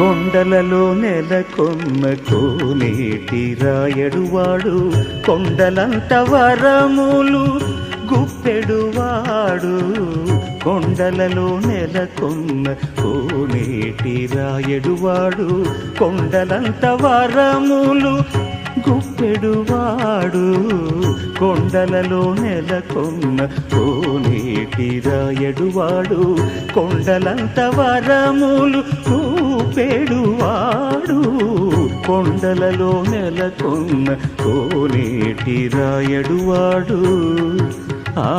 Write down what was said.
కొండలలో నెలకొన్న కోనేటి రాయడువాడు, కొండలంత వరములు గుప్పెడువాడు. కొండలలో నెలకొన్న కోనేటి రాయడువాడు, కొండలంత వరములు గుప్పెడువాడు. కొండలలో నెలకొన్న కోనేటి రాయడువాడు, కొండలంత వరములు గుప్పెడువాడు. కొండలలో నెలకొన్న కోనేటి రాయడువాడు. ఆ